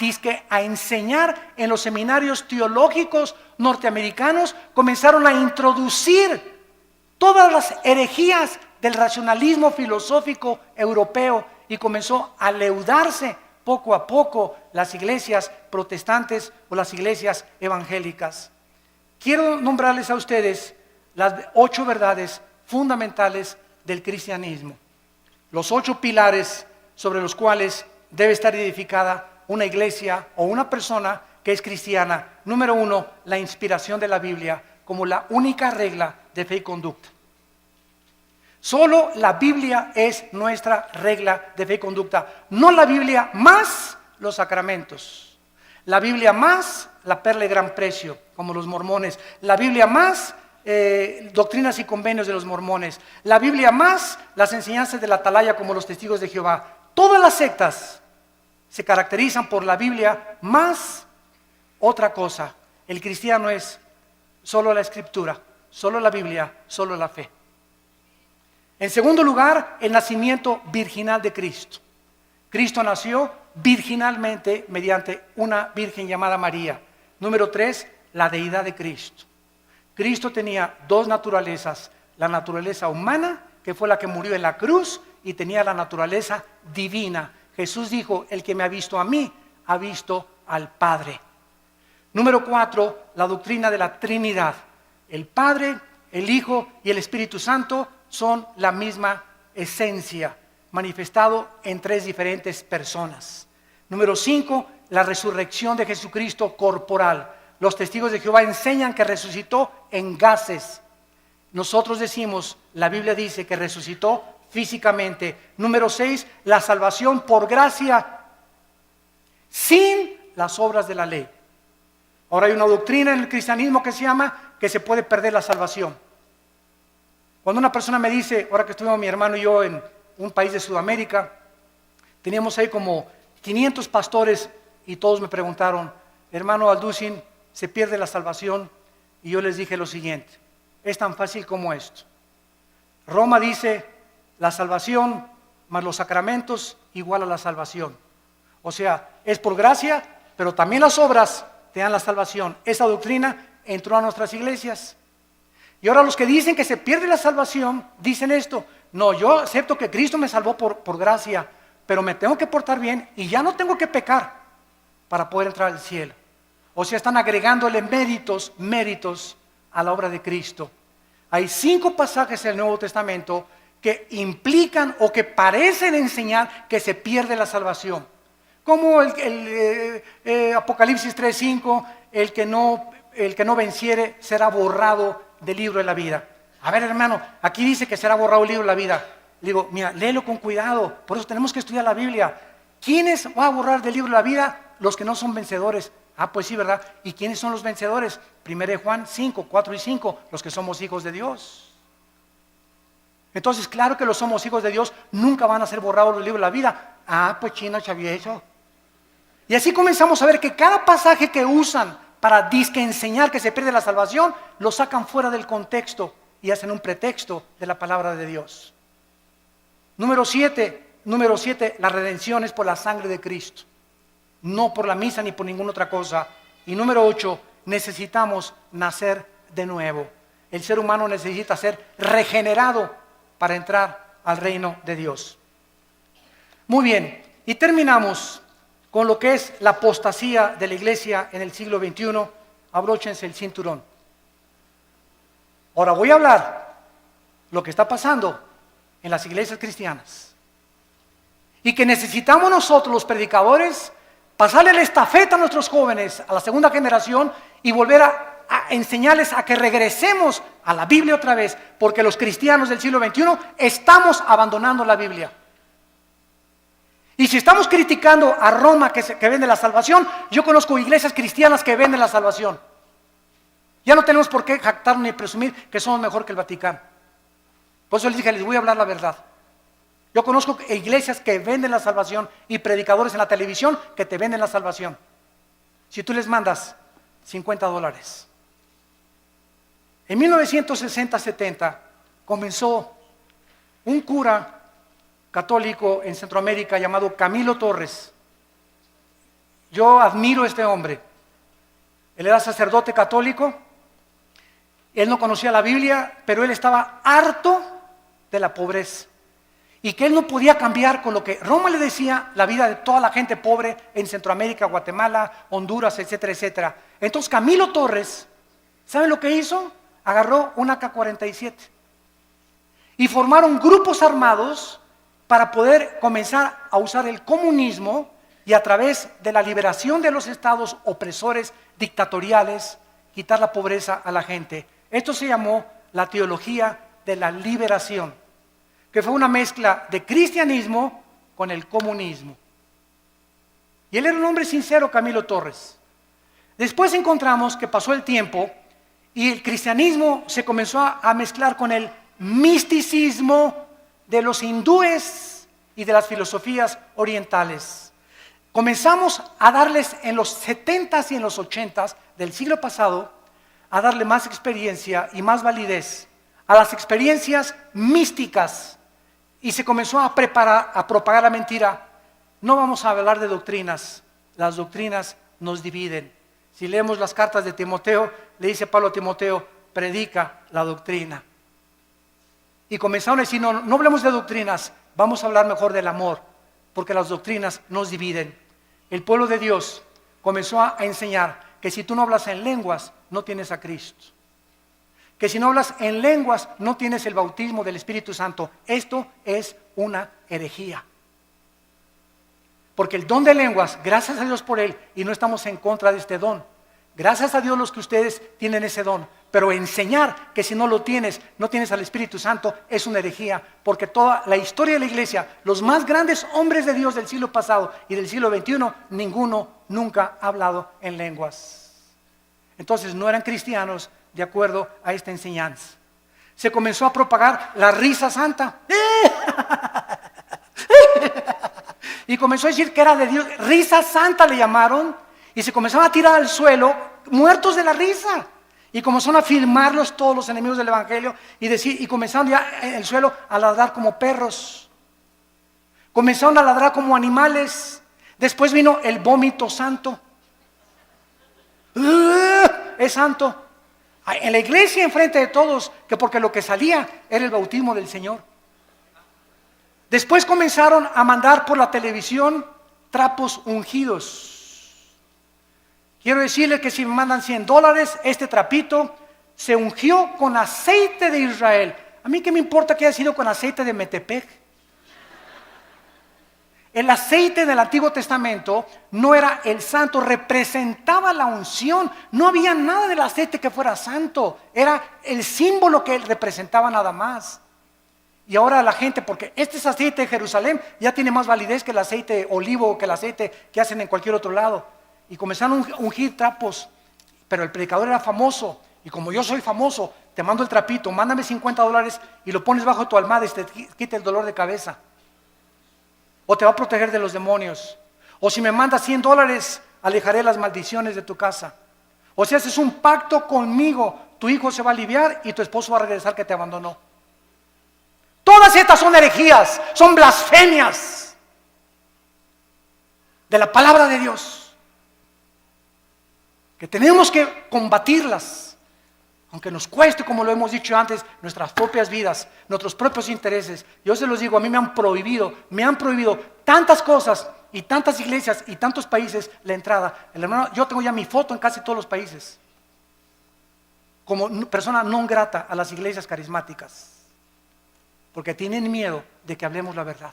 enseñar en los seminarios teológicos norteamericanos, comenzaron a introducir todas las herejías del racionalismo filosófico europeo y comenzó a leudarse poco a poco las iglesias protestantes o las iglesias evangélicas. Quiero nombrarles a ustedes las 8 verdades fundamentales del cristianismo, los 8 pilares sobre los cuales debe estar edificada una iglesia o una persona que es cristiana. Número 1, la inspiración de la Biblia como la única regla de fe y conducta. Solo la Biblia es nuestra regla de fe y conducta, no la Biblia más los sacramentos, la Biblia más la perla de gran precio, como los mormones, la Biblia más doctrinas y convenios de los mormones, la Biblia más las enseñanzas de la atalaya, como los testigos de Jehová. Todas las sectas se caracterizan por la Biblia más otra cosa. El cristiano es solo la Escritura, solo la Biblia, solo la fe. En segundo lugar, el nacimiento virginal de Cristo. Cristo nació virginalmente mediante una virgen llamada María. Número 3, la deidad de Cristo. Cristo tenía 2 naturalezas, la naturaleza humana, que fue la que murió en la cruz, y tenía la naturaleza divina. Jesús dijo, el que me ha visto a mí, ha visto al Padre. Número 4, la doctrina de la Trinidad. El Padre, el Hijo y el Espíritu Santo son la misma esencia, manifestado en 3 diferentes personas. Número 5, la resurrección de Jesucristo corporal. Los testigos de Jehová enseñan que resucitó en gases. Nosotros decimos, la Biblia dice que resucitó físicamente. Número 6, la salvación por gracia sin las obras de la ley. Ahora hay una doctrina en el cristianismo que se llama que se puede perder la salvación. Cuando una persona me dice, ahora que estuvimos mi hermano y yo en un país de Sudamérica, teníamos ahí como 500 pastores y todos me preguntaron, hermano Alducin, ¿se pierde la salvación? Y yo les dije lo siguiente, es tan fácil como esto. Roma dice, la salvación más los sacramentos igual a la salvación. O sea, es por gracia, pero también las obras te dan la salvación. Esa doctrina entró a nuestras iglesias. Y ahora los que dicen que se pierde la salvación, dicen esto, no, yo acepto que Cristo me salvó por gracia, pero me tengo que portar bien y ya no tengo que pecar para poder entrar al cielo. O sea, están agregándole méritos a la obra de Cristo. Hay 5 pasajes en el Nuevo Testamento que implican o que parecen enseñar que se pierde la salvación. Como el Apocalipsis 3:5, el que no venciere será borrado del libro de la vida. A ver, hermano, aquí dice que será borrado el libro de la vida. Le digo, mira, léelo con cuidado, por eso tenemos que estudiar la Biblia. ¿Quiénes va a borrar del libro de la vida? Los que no son vencedores. Ah, pues sí, ¿verdad? ¿Y quiénes son los vencedores? 1 Juan 5, 4 y 5, los que somos hijos de Dios. Entonces, claro que los somos hijos de Dios, nunca van a ser borrados los libros de la vida. Ah, pues chino, chavieso. Y así comenzamos a ver que cada pasaje que usan para disque enseñar que se pierde la salvación, lo sacan fuera del contexto y hacen un pretexto de la palabra de Dios. Número 7, la redención es por la sangre de Cristo, no por la misa ni por ninguna otra cosa. Y número 8, necesitamos nacer de nuevo. El ser humano necesita ser regenerado para entrar al reino de Dios. Muy bien, y terminamos con lo que es la apostasía de la iglesia en el siglo XXI. Abróchense el cinturón. Ahora voy a hablar lo que está pasando en las iglesias cristianas y que necesitamos nosotros los predicadores pasarle la estafeta a nuestros jóvenes, a la segunda generación, y volver a enseñarles a que regresemos a la Biblia otra vez, porque los cristianos del siglo XXI estamos abandonando la Biblia. Y si estamos criticando a Roma que vende la salvación, yo conozco iglesias cristianas que venden la salvación. Ya no tenemos por qué jactarnos ni presumir que somos mejor que el Vaticano. Por eso les dije, les voy a hablar la verdad. Yo conozco iglesias que venden la salvación y predicadores en la televisión que te venden la salvación. Si tú les mandas $50. En 1960-70 comenzó un cura católico en Centroamérica llamado Camilo Torres. Yo admiro a este hombre. Él era sacerdote católico. Él no conocía la Biblia, pero él estaba harto de la pobreza. Y que él no podía cambiar con lo que Roma le decía la vida de toda la gente pobre en Centroamérica, Guatemala, Honduras, etcétera, etcétera. Entonces Camilo Torres, ¿saben lo que hizo? Agarró una AK-47 y formaron grupos armados para poder comenzar a usar el comunismo y a través de la liberación de los estados opresores dictatoriales, quitar la pobreza a la gente. Esto se llamó la teología de la liberación, que fue una mezcla de cristianismo con el comunismo. Y él era un hombre sincero, Camilo Torres. Después encontramos que pasó el tiempo y el cristianismo se comenzó a mezclar con el misticismo de los hindúes y de las filosofías orientales. Comenzamos a darles en los 70s y en los 80s del siglo pasado, a darle más experiencia y más validez a las experiencias místicas, y se comenzó a propagar la mentira. No vamos a hablar de doctrinas, las doctrinas nos dividen. Si leemos las cartas de Timoteo, le dice Pablo a Timoteo, predica la doctrina. Y comenzaron a decir, no hablemos de doctrinas, vamos a hablar mejor del amor, porque las doctrinas nos dividen. El pueblo de Dios comenzó a enseñar que si tú no hablas en lenguas, no tienes a Cristo. Que si no hablas en lenguas, no tienes el bautismo del Espíritu Santo. Esto es una herejía. Porque el don de lenguas, gracias a Dios por él, y no estamos en contra de este don. Gracias a Dios los que ustedes tienen ese don. Pero enseñar que si no lo tienes, no tienes al Espíritu Santo, es una herejía. Porque toda la historia de la iglesia, los más grandes hombres de Dios del siglo pasado y del siglo XXI, ninguno nunca ha hablado en lenguas. Entonces no eran cristianos de acuerdo a esta enseñanza. Se comenzó a propagar la risa santa. Y comenzó a decir que era de Dios. Risa santa le llamaron. Y se comenzaron a tirar al suelo, muertos de la risa. Y comenzaron a filmarlos todos los enemigos del evangelio. Y comenzaron ya en el suelo a ladrar como perros. Comenzaron a ladrar como animales. Después vino el vómito santo. Es santo. En la iglesia, enfrente de todos, que porque lo que salía era el bautismo del Señor. Después comenzaron a mandar por la televisión trapos ungidos. Quiero decirles que si me mandan $100, este trapito se ungió con aceite de Israel. A mí qué me importa que haya sido con aceite de Metepec. El aceite del Antiguo Testamento no era el santo, representaba la unción. No había nada del aceite que fuera santo, era el símbolo que representaba nada más. Y ahora la gente, porque este es aceite de Jerusalén, ya tiene más validez que el aceite olivo o que el aceite que hacen en cualquier otro lado. y comenzaron a ungir trapos, pero el predicador era famoso, y como yo soy famoso, te mando el trapito, mándame $50 y lo pones bajo tu almohada y te quita el dolor de cabeza. O te va a proteger de los demonios. O si me mandas $100, alejaré las maldiciones de tu casa. O si haces un pacto conmigo, tu hijo se va a aliviar y tu esposo va a regresar que te abandonó. Todas estas son herejías, son blasfemias de la palabra de Dios, que tenemos que combatirlas, aunque nos cueste, como lo hemos dicho antes, nuestras propias vidas, nuestros propios intereses. Yo se los digo, a mí me han prohibido tantas cosas y tantas iglesias y tantos países la entrada. El hermano, yo tengo ya mi foto en casi todos los países, como persona no grata a las iglesias carismáticas, porque tienen miedo de que hablemos la verdad,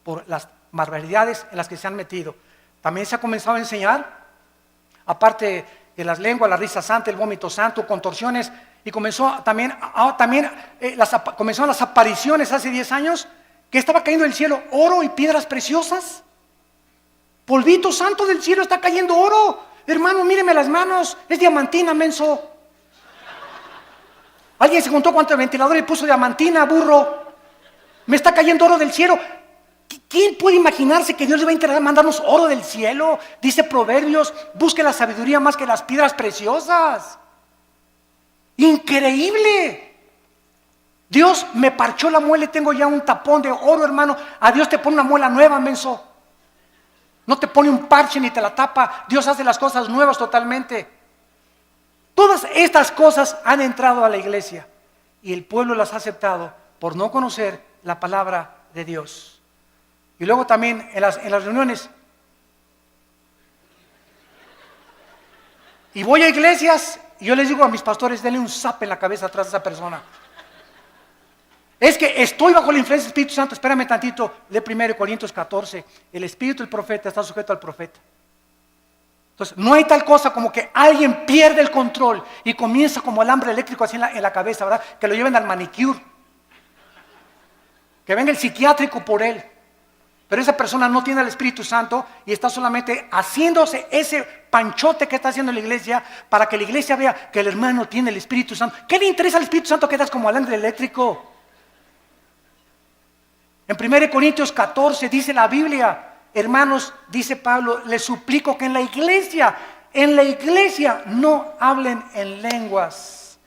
por las barbaridades en las que se han metido. También se ha comenzado a enseñar, aparte de las lenguas, la risa santa, el vómito santo, contorsiones, y comenzaron las apariciones hace 10 años, que estaba cayendo del cielo oro y piedras preciosas. Polvito santo del cielo, está cayendo oro. Hermano, míreme las manos, es diamantina, menso. Alguien se juntó cuánto el ventilador y puso diamantina, burro. Me está cayendo oro del cielo. ¿Quién puede imaginarse que Dios le va a interesar mandarnos oro del cielo? Dice Proverbios, busque la sabiduría más que las piedras preciosas. Increíble. Dios me parchó la muela y tengo ya un tapón de oro, hermano. A Dios te pone una muela nueva, menso. No te pone un parche ni te la tapa. Dios hace las cosas nuevas totalmente. Todas estas cosas han entrado a la iglesia y el pueblo las ha aceptado por no conocer la palabra de Dios. Y luego también en las reuniones. Y voy a iglesias y yo les digo a mis pastores, denle un zape en la cabeza atrás de esa persona. Es que estoy bajo la influencia del Espíritu Santo. Espérame tantito, de 1 Corintios 14. El espíritu del profeta está sujeto al profeta. Entonces, no hay tal cosa como que alguien pierde el control y comienza como alambre eléctrico así en la cabeza, ¿verdad? Que lo lleven al manicure. Que venga el psiquiátrico por él. Pero esa persona no tiene el Espíritu Santo y está solamente haciéndose ese panchote que está haciendo la iglesia para que la iglesia vea que el hermano tiene el Espíritu Santo. ¿Qué le interesa al Espíritu Santo que das como alambre eléctrico? En 1 Corintios 14 dice la Biblia, hermanos, dice Pablo, les suplico que en la iglesia no hablen en lenguas.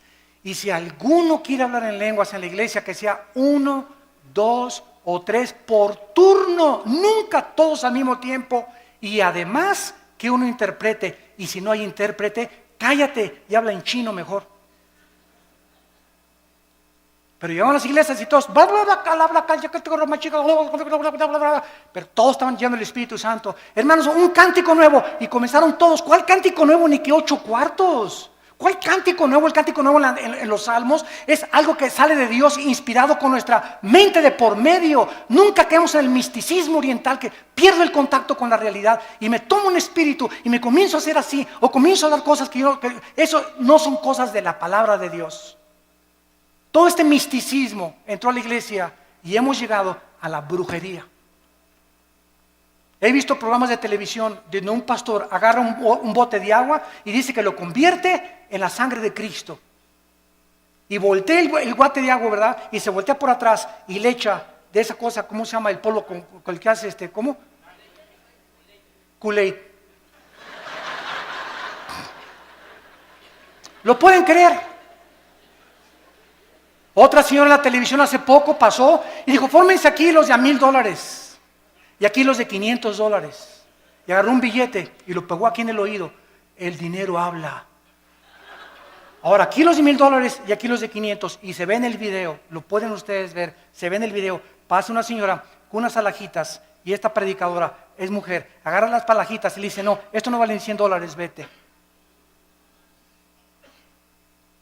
Y si alguno quiere hablar en lenguas en la iglesia, que sea 1, 2 o 3 por turno, nunca todos al mismo tiempo. Y además que uno interprete, y si no hay intérprete, cállate y habla en chino mejor. Pero llegaban a las iglesias y todos, pero todos estaban llenos del Espíritu Santo. Hermanos, un cántico nuevo. Y comenzaron todos, ¿cuál cántico nuevo? Ni que 8 cuartos. ¿Cuál cántico nuevo? El cántico nuevo en los salmos es algo que sale de Dios, inspirado con nuestra mente de por medio. Nunca caemos en el misticismo oriental que pierdo el contacto con la realidad y me tomo un espíritu y me comienzo a hacer así, o comienzo a dar cosas que eso no son cosas de la palabra de Dios. Todo este misticismo entró a la iglesia y hemos llegado a la brujería. He visto programas de televisión donde un pastor agarra un bote de agua y dice que lo convierte en la sangre de Cristo. Y voltea el bote de agua, ¿verdad? Y se voltea por atrás y le echa de esa cosa, ¿cómo se llama? El polvo con el que hace ¿cómo? Kool-Aid. ¿Lo pueden creer? Otra señora en la televisión hace poco pasó y dijo, fórmense aquí los de $1,000 y aquí los de $500. Y agarró un billete y lo pegó aquí en el oído. El dinero habla. Ahora aquí los de $1,000 y aquí los de 500. Y se ve en el video, lo pueden ustedes ver, se ve en el video. Pasa una señora con unas alhajitas y esta predicadora es mujer. Agarra las alhajitas y le dice, no, esto no vale $100, vete.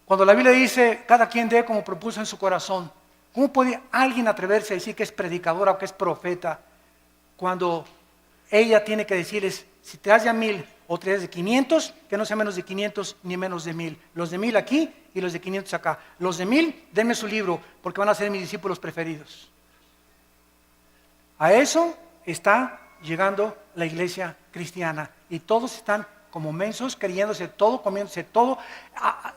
Cuando la Biblia dice, cada quien dé como propuso en su corazón, ¿cómo puede alguien atreverse a decir que es predicadora o que es profeta cuando ella tiene que decirles, si te das de 1,000 o te das de 500, que no sea menos de 500 ni menos de 1,000? Los de 1,000 aquí y los de 500 acá. Los de 1,000, denme su libro porque van a ser mis discípulos preferidos. A eso está llegando la iglesia cristiana y todos están como mensos, creyéndose todo, comiéndose todo,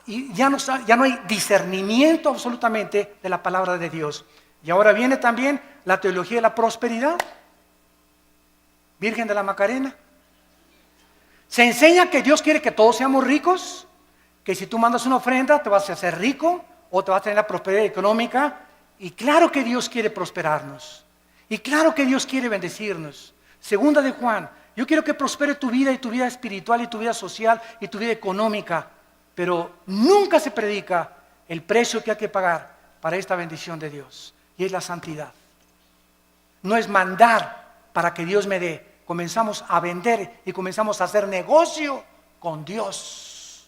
y ya no hay discernimiento absolutamente de la palabra de Dios. Y ahora viene también la teología de la prosperidad. Virgen de la Macarena. Se enseña que Dios quiere que todos seamos ricos, que si tú mandas una ofrenda te vas a hacer rico o te vas a tener la prosperidad económica. Y claro que Dios quiere prosperarnos. Y claro que Dios quiere bendecirnos. Segunda de Juan, yo quiero que prospere tu vida y tu vida espiritual y tu vida social y tu vida económica. Pero nunca se predica el precio que hay que pagar para esta bendición de Dios. Y es la santidad. No es mandar para que Dios me dé. Comenzamos a vender y comenzamos a hacer negocio con Dios.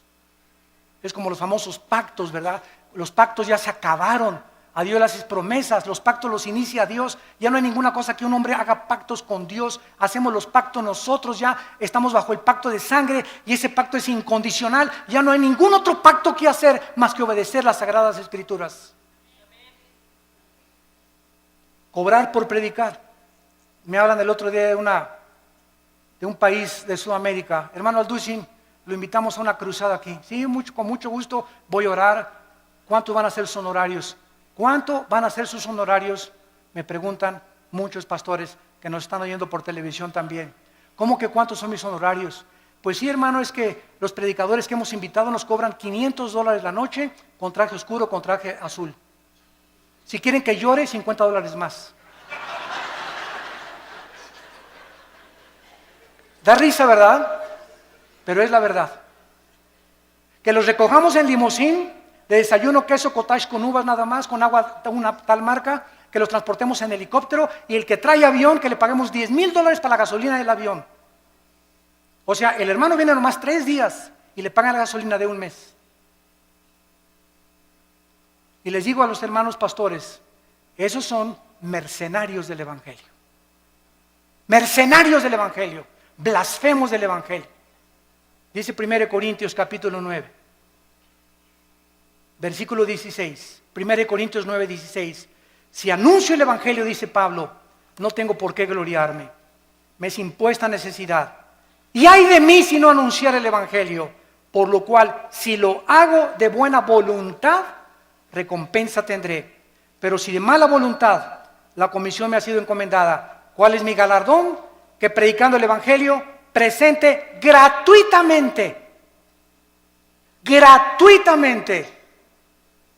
Es como los famosos pactos, ¿verdad? Los pactos ya se acabaron. A Dios le haces promesas, los pactos los inicia Dios. Ya no hay ninguna cosa que un hombre haga pactos con Dios. Hacemos los pactos nosotros, ya estamos bajo el pacto de sangre y ese pacto es incondicional. Ya no hay ningún otro pacto que hacer más que obedecer las sagradas escrituras. Cobrar por predicar. Me hablan el otro día de un país de Sudamérica. Hermano Alducin, lo invitamos a una cruzada aquí. Sí, con mucho gusto voy a orar. ¿Cuántos van a ser sus honorarios? ¿Cuánto van a ser sus honorarios? Me preguntan muchos pastores que nos están oyendo por televisión también. ¿Cómo que cuántos son mis honorarios? Pues sí, hermano, es que los predicadores que hemos invitado nos cobran $500 la noche con traje oscuro, con traje azul. Si quieren que llore, $50 más. Da risa, ¿verdad? Pero es la verdad. Que los recojamos en limusín, de desayuno, queso, cottage con uvas nada más, con agua de una tal marca, que los transportemos en helicóptero, y el que trae avión, que le paguemos $10,000 para la gasolina del avión. O sea, el hermano viene nomás 3 días y le pagan la gasolina de un mes. Y les digo a los hermanos pastores, esos son mercenarios del Evangelio. Mercenarios del Evangelio, blasfemos del Evangelio. Dice 1 Corintios capítulo 9. Versículo 16, 1 Corintios 9, 16. Si anuncio el Evangelio, dice Pablo, no tengo por qué gloriarme. Me es impuesta necesidad. Y ay de mí si no anunciar el Evangelio, por lo cual, si lo hago de buena voluntad, recompensa tendré. Pero si de mala voluntad, la comisión me ha sido encomendada. ¿Cuál es mi galardón? Que predicando el Evangelio, presente gratuitamente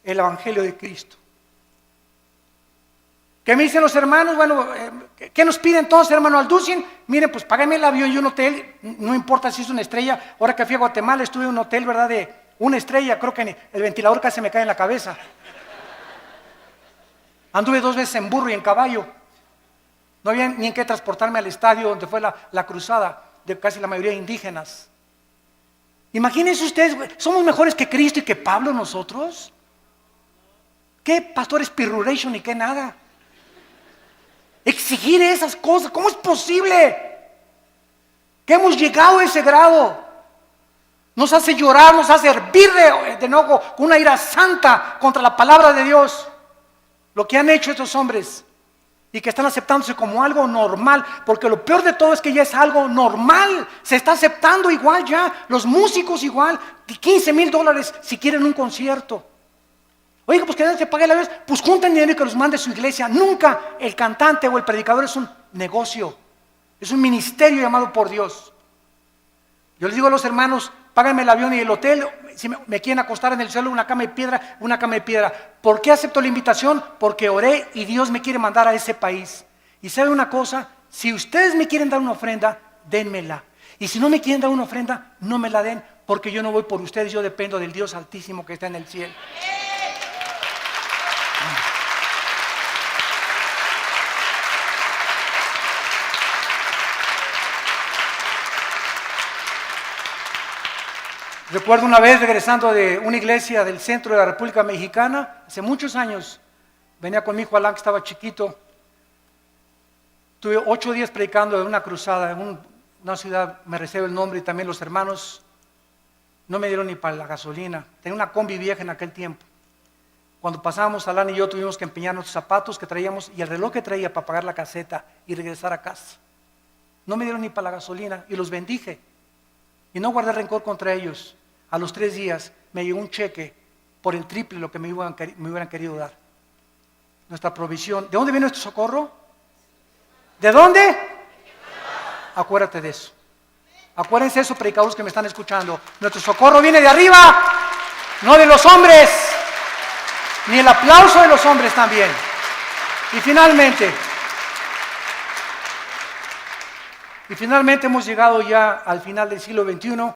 el Evangelio de Cristo. ¿Qué me dicen los hermanos? Bueno, ¿qué nos pide entonces, hermano Alducin? Miren, pues págame el avión y un hotel, no importa si es una estrella. Ahora que fui a Guatemala estuve en un hotel, ¿verdad? De una estrella, creo que el ventilador casi me cae en la cabeza. Anduve 2 veces en burro y en caballo. No había ni en qué transportarme al estadio donde fue la cruzada de casi la mayoría de indígenas. Imagínense ustedes, ¿somos mejores que Cristo y que Pablo nosotros? ¿Qué pastores pirruration y qué nada? Exigir esas cosas, ¿cómo es posible? Que hemos llegado a ese grado. Nos hace llorar, nos hace hervir de enojo, con una ira santa contra la palabra de Dios. Lo que han hecho estos hombres y que están aceptándose como algo normal, porque lo peor de todo es que ya es algo normal. Se está aceptando igual ya, los músicos igual, $15,000 si quieren un concierto. Oiga, pues que nadie se pague la vez, pues junten dinero y que los mande su iglesia. Nunca el cantante o el predicador es un negocio, es un ministerio llamado por Dios. Yo les digo a los hermanos, páganme el avión y el hotel, si me quieren acostar en el suelo, una cama de piedra, una cama de piedra. ¿Por qué acepto la invitación? Porque oré y Dios me quiere mandar a ese país. Y ¿sabe una cosa? Si ustedes me quieren dar una ofrenda, dénmela. Y si no me quieren dar una ofrenda, no me la den, porque yo no voy por ustedes, yo dependo del Dios Altísimo que está en el cielo. Recuerdo una vez regresando de una iglesia del centro de la República Mexicana, hace muchos años, venía con mi hijo Alan que estaba chiquito. Tuve 8 días predicando en una cruzada en una ciudad, me reservo el nombre, y también los hermanos no me dieron ni para la gasolina. Tenía una combi vieja en aquel tiempo. Cuando pasábamos, Alan y yo tuvimos que empeñar nuestros zapatos que traíamos y el reloj que traía para pagar la caseta y regresar a casa. No me dieron ni para la gasolina y los bendije. Y no guardé rencor contra ellos. A los 3 días me llegó un cheque por el triple de lo que me hubieran querido dar. Nuestra provisión. ¿De dónde viene nuestro socorro? ¿De dónde? Acuérdate de eso. Acuérdense de eso, predicadores que me están escuchando. Nuestro socorro viene de arriba, no de los hombres, ni el aplauso de los hombres también. Y finalmente hemos llegado ya al final del siglo XXI.